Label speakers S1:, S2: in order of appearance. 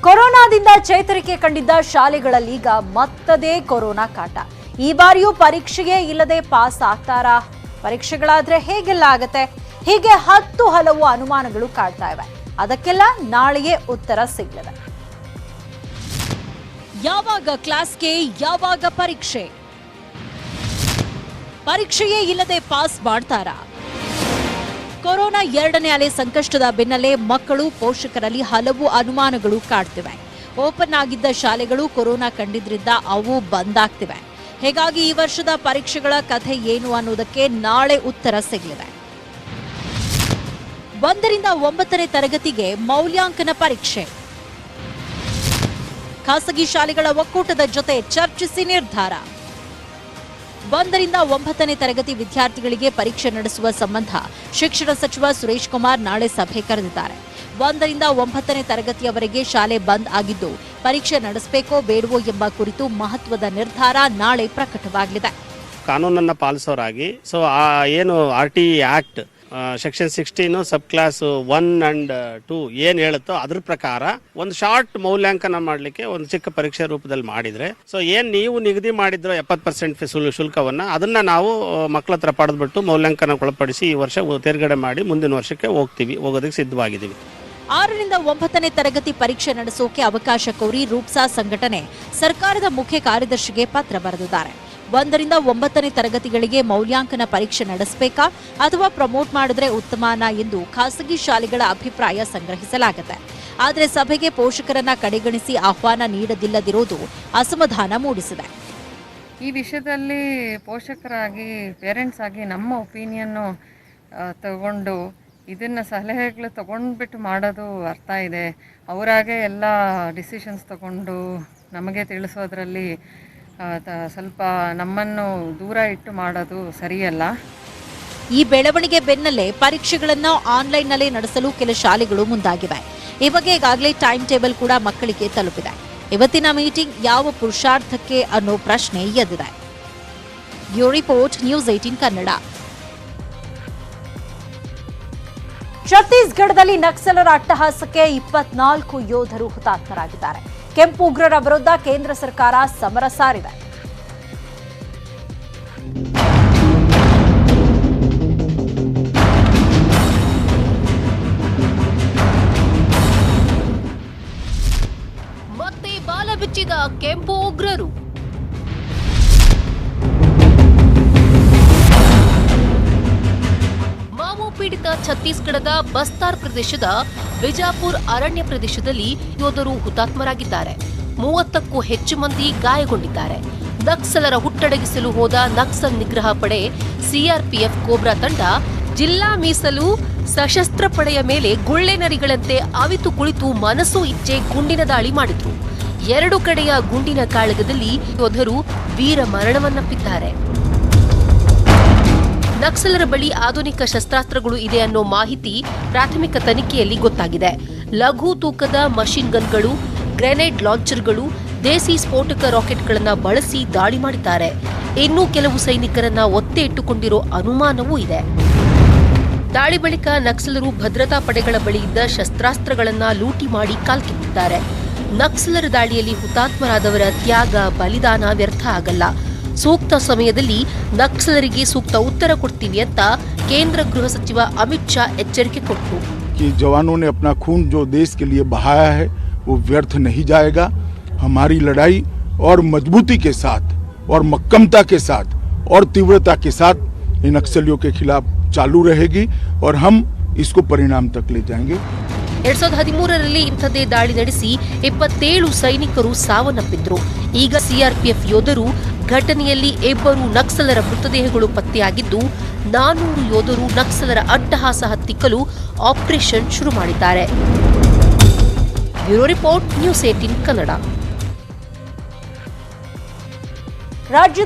S1: ಕೊರೋನಾದಿಂದ ಚೇತರಿಕೆ ಕಂಡಿದ್ದ ಶಾಲೆಗಳಲ್ಲೀಗ ಮತ್ತದೇ ಕೊರೋನಾ ಕಾಟ. ಈ ಬಾರಿಯೂ ಪರೀಕ್ಷೆಯೇ ಇಲ್ಲದೆ ಪಾಸ್ ಆಗ್ತಾರಾ? ಪರೀಕ್ಷೆಗಳಾದ್ರೆ ಹೇಗೆಲ್ಲ ಆಗತ್ತೆ? ಹೀಗೆ ಹಲವು ಅನುಮಾನಗಳು ಕಾಡ್ತಾ ಇವೆ. ಅದಕ್ಕೆಲ್ಲ ನಾಳೆಯೇ ಉತ್ತರ ಸಿಗಲಿದೆ. ಯಾವಾಗ ಕ್ಲಾಸ್ಗೆ, ಯಾವಾಗ ಪರೀಕ್ಷೆ? ಪರೀಕ್ಷೆಯೇ ಇಲ್ಲದೆ ಪಾಸ್ ಮಾಡ್ತಾರಾ? ಕೊರೋನಾ ಎರಡನೇ ಅಲೆ ಸಂಕಷ್ಟದ ಬೆನ್ನಲ್ಲೇ ಮಕ್ಕಳು, ಪೋಷಕರಲ್ಲಿ ಹಲವು ಅನುಮಾನಗಳು ಕಾಡ್ತಿವೆ. ಓಪನ್ ಆಗಿದ್ದ ಶಾಲೆಗಳು ಕೊರೋನಾ ಕಂಡಿದ್ರಿಂದ ಅವು ಬಂದ್ ಆಗ್ತಿವೆ. ಹೀಗಾಗಿ ಈ ವರ್ಷದ ಪರೀಕ್ಷೆಗಳ ಕಥೆ ಏನು ಅನ್ನೋದಕ್ಕೆ ನಾಳೆ ಉತ್ತರ ಸಿಗಲಿದೆ. 1ರಿಂದ 9ನೇ ತರಗತಿಗೆ ಮೌಲ್ಯಾಂಕನ ಪರೀಕ್ಷೆ. ಖಾಸಗಿ ಶಾಲೆಗಳ ಒಕ್ಕೂಟದ ಜೊತೆ ಚರ್ಚಿಸಿ ನಿರ್ಧಾರ. 1ರಿಂದ 9ನೇ ತರಗತಿ ವಿದ್ಯಾರ್ಥಿಗಳಿಗೆ ಪರೀಕ್ಷೆ ನಡೆಸುವ ಸಂಬಂಧ ಶಿಕ್ಷಣ ಸಚಿವ ಸುರೇಶ್ ಕುಮಾರ್ ನಾಳೆ ಸಭೆ ಕರೆದಿದ್ದಾರೆ. 1ರಿಂದ 9ನೇ ತರಗತಿಯವರೆಗೆ ಶಾಲೆ ಬಂದ್ ಆಗಿದ್ದು, ಪರೀಕ್ಷೆ ನಡೆಸಬೇಕೋ ಬೇಡವೋ ಎಂಬ ಕುರಿತು ಮಹತ್ವದ ನಿರ್ಧಾರ ನಾಳೆ ಪ್ರಕಟವಾಗಲಿದೆ.
S2: ಕಾನೂನನ್ನು ಪಾಲಿಸೋರಾಗಿ ಏನು RTE act section 16 sub class 1 and 2 ಏನು ಹೇಳುತ್ತೋ ಅದ್ರ ಪ್ರಕಾರ ಒಂದು ಶಾರ್ಟ್ ಮೌಲ್ಯಾಂಕನ ಮಾಡಲಿಕ್ಕೆ ಒಂದು ಚಿಕ್ಕ ಪರೀಕ್ಷೆ ರೂಪದಲ್ಲಿ ಮಾಡಿದ್ರೆ, ಏನು ನೀವು ನಿಗದಿ ಮಾಡಿದ್ರು 70% ಶುಲ್ಕವನ್ನ ಅದನ್ನ ನಾವು ಮಕ್ಕಳ ಹತ್ರ ಪಡೆದ್ಬಿಟ್ಟು ಮೌಲ್ಯಾಂಕನ ಒಳಪಡಿಸಿ ಈ ವರ್ಷ ತೇರ್ಗಡೆ ಮಾಡಿ ಮುಂದಿನ ವರ್ಷಕ್ಕೆ ಹೋಗೋದಕ್ಕೆ ಸಿದ್ಧವಾಗಿದ್ದೀವಿ.
S1: 6ರಿಂದ 9ನೇ ತರಗತಿ ಪರೀಕ್ಷೆ ನಡೆಸೋಕೆ ಅವಕಾಶ ಕೋರಿ ರೂಪ್ಸಾ ಸಂಘಟನೆ ಸರ್ಕಾರದ ಮುಖ್ಯ ಕಾರ್ಯದರ್ಶಿಗೆ ಪತ್ರ ಬರೆದಿದ್ದಾರೆ. 1ರಿಂದ 9ನೇ ತರಗತಿಗಳಿಗೆ ಮೌಲ್ಯಾಂಕನ ಪರೀಕ್ಷೆ ನಡೆಸಬೇಕಾ ಅಥವಾ ಪ್ರಮೋಟ್ ಮಾಡಿದ್ರೆ ಉತ್ತಮನಾ ಎಂದು ಖಾಸಗಿ ಶಾಲೆಗಳ ಅಭಿಪ್ರಾಯ ಸಂಗ್ರಹಿಸಲಾಗುತ್ತೆ. ಆದರೆ ಸಭೆಗೆ ಪೋಷಕರನ್ನ ಕಡೆಗಣಿಸಿ ಆಹ್ವಾನ ನೀಡದಿಲ್ಲದಿರೋದು ಅಸಮಾಧಾನ ಮೂಡಿಸಿದೆ.
S3: ಈ ವಿಷಯದಲ್ಲಿ ಪೋಷಕರಾಗಿ, ಪೇರೆಂಟ್ಸ್ ಆಗಿ ನಮ್ಮ ಒಪಿನಿಯನ್ನು ತಗೊಂಡು ಇದನ್ನು ಸಲಹೆಗಳು ತಗೊಂಡ್ಬಿಟ್ಟು ಮಾಡೋದು ಅರ್ಥ ಇದೆ. ಅವರಾಗೆ ಎಲ್ಲ ಡಿಸಿಷನ್ಸ್ ತಗೊಂಡು ನಮಗೆ ತಿಳಿಸೋದ್ರಲ್ಲಿ ಸ್ವಲ್ಪ ನಮ್ಮನ್ನು ದೂರ ಇಟ್ಟು ಮಾಡೋದು ಸರಿಯಲ್ಲ.
S1: ಈ ಬೆಳವಣಿಗೆ ಬೆನ್ನಲ್ಲೇ ಪರೀಕ್ಷೆಗಳನ್ನು ಆನ್ಲೈನ್ನಲ್ಲೇ ನಡೆಸಲು ಕೆಲ ಶಾಲೆಗಳು ಮುಂದಾಗಿವೆ. ಈ ಬಗ್ಗೆ ಈಗಾಗಲೇ ಟೈಮ್ ಟೇಬಲ್ ಕೂಡ ಮಕ್ಕಳಿಗೆ ತಲುಪಿದೆ. ಇವತ್ತಿನ ಮೀಟಿಂಗ್ ಯಾವ ಪುರುಷಾರ್ಥಕ್ಕೆ ಅನ್ನೋ ಪ್ರಶ್ನೆ ಎದ್ದಿದೆ. Bureau report, news 18 Kannada. ಛತ್ತೀಸ್ಗಢದಲ್ಲಿ ನಕ್ಸಲರ ಅಟ್ಟಹಾಸಕ್ಕೆ 24 ಯೋಧರು ಹುತಾತ್ಮರಾಗಿದ್ದಾರೆ. ಕೆಂಪು ಉಗ್ರರ ವಿರುದ್ಧ ಕೇಂದ್ರ ಸರ್ಕಾರ ಸಮರ ಸಾರಿದೆ. ಮತ್ತೆ ಬಾಲ ಬಿಚ್ಚಿದ ಕೆಂಪು ಉಗ್ರರು. ಪೀಡಿತ ಛತ್ತೀಸ್ಗಢದ ಬಸ್ತಾರ್ ಪ್ರದೇಶದ ಬಿಜಾಪುರ್ ಅರಣ್ಯ ಪ್ರದೇಶದಲ್ಲಿ ಯೋಧರು ಹುತಾತ್ಮರಾಗಿದ್ದಾರೆ. 30ಕ್ಕೂ ಹೆಚ್ಚು ಮಂದಿ ಗಾಯಗೊಂಡಿದ್ದಾರೆ. ನಕ್ಸಲರ ಹುಟ್ಟಡಗಿಸಲು ಹೋದ ನಕ್ಸಲ್ ನಿಗ್ರಹ ಪಡೆ ಸಿಆರ್ಪಿಎಫ್ ಕೋಬ್ರಾ ತಂಡ ಜಿಲ್ಲಾ ಮೀಸಲು ಸಶಸ್ತ್ರ ಪಡೆಯ ಮೇಲೆ ಗುಳ್ಳೆ ನರಿಗಳಂತೆ ಅವಿತು ಕುಳಿತು ಮನಸ್ಸು ಇಚ್ಛೆ ಗುಂಡಿನ ದಾಳಿ ಮಾಡಿದ್ರು. 2 ಕಡೆಯ ಗುಂಡಿನ ಕಾಳಗದಲ್ಲಿ ಯೋಧರು ವೀರ ಮರಣವನ್ನಪ್ಪಿದ್ದಾರೆ. ನಕ್ಸಲರ ಬಳಿ ಆಧುನಿಕ ಶಸ್ತ್ರಾಸ್ತ್ರಗಳು ಇದೆ ಅನ್ನೋ ಮಾಹಿತಿ ಪ್ರಾಥಮಿಕ ತನಿಖೆಯಲ್ಲಿ ಗೊತ್ತಾಗಿದೆ. ಲಘು ತೂಕದ ಮಷಿನ್ ಗನ್ಗಳು, ಗ್ರೆನೇಡ್ ಲಾಂಚರ್ಗಳು, ದೇಸಿ ಸ್ಫೋಟಕ ರಾಕೆಟ್ಗಳನ್ನು ಬಳಸಿ ದಾಳಿ ಮಾಡಿದ್ದಾರೆ. ಇನ್ನೂ ಕೆಲವು ಸೈನಿಕರನ್ನ ಒತ್ತೆ ಇಟ್ಟುಕೊಂಡಿರೋ ಅನುಮಾನವೂ ಇದೆ. ದಾಳಿ ಬಳಿಕ ನಕ್ಸಲರು ಭದ್ರತಾ ಪಡೆಗಳ ಬಳಿ ಇದ್ದ ಶಸ್ತ್ರಾಸ್ತ್ರಗಳನ್ನ ಲೂಟಿ ಮಾಡಿ ಕಾಲ್ಕಿತ್ತಿದ್ದಾರೆ. ನಕ್ಸಲರ ದಾಳಿಯಲ್ಲಿ ಹುತಾತ್ಮರಾದವರ ತ್ಯಾಗ, ಬಲಿದಾನ ವ್ಯರ್ಥ ಆಗಲ್ಲ. ಸೂಕ್ತ ಸಮಯದಲ್ಲಿ ನಕ್ಸಲರಿಗೆ ಸೂಕ್ತ ಉತ್ತರ ಕೊಡ್ತೀವಿ ಅಂತ ಕೇಂದ್ರ ಗೃಹ ಸಚಿವ ಅಮಿತ್ ಶಾ ಎಚ್ಚರಿಕೆ ಕೊಟ್ಟರು.
S4: जवानों ने अपना खून जो देश के लिए बहाया है वो व्यर्थ नहीं जाएगा. हमारी लड़ाई और मजबूती के साथ और मक्कमता के साथ और तीव्रता के साथ इन नक्सलियों के खिलाफ चालू रहेगी और हम इसको परिणाम तक ले जाएंगे.
S1: 2013ರಲ್ಲಿ ಇಂಥದ್ದೇ ದಾಳಿ ನಡೆಸಿ 27 ಸೈನಿಕರು ಸಾವನ್ನಪ್ಪಿದ್ರು. ಈಗ ಸಿಆರ್ಪಿಎಫ್ ಯೋಧರು ಘಟನೆಯಲ್ಲಿ 2 ನಕ್ಸಲರ ಮೃತದೇಹಗಳು ಪತ್ತೆಯಾಗಿದ್ದು, 400 ಯೋಧರು ನಕ್ಸಲರ ಅಟ್ಟಹಾಸ ಹತ್ತಿಕ್ಕಲು ಆಪರೇಷನ್ ಶುರು ಮಾಡಿದ್ದಾರೆ. Bureau report, news 18 Kannada. ರಾಜ್ಯದಲ್ಲಿ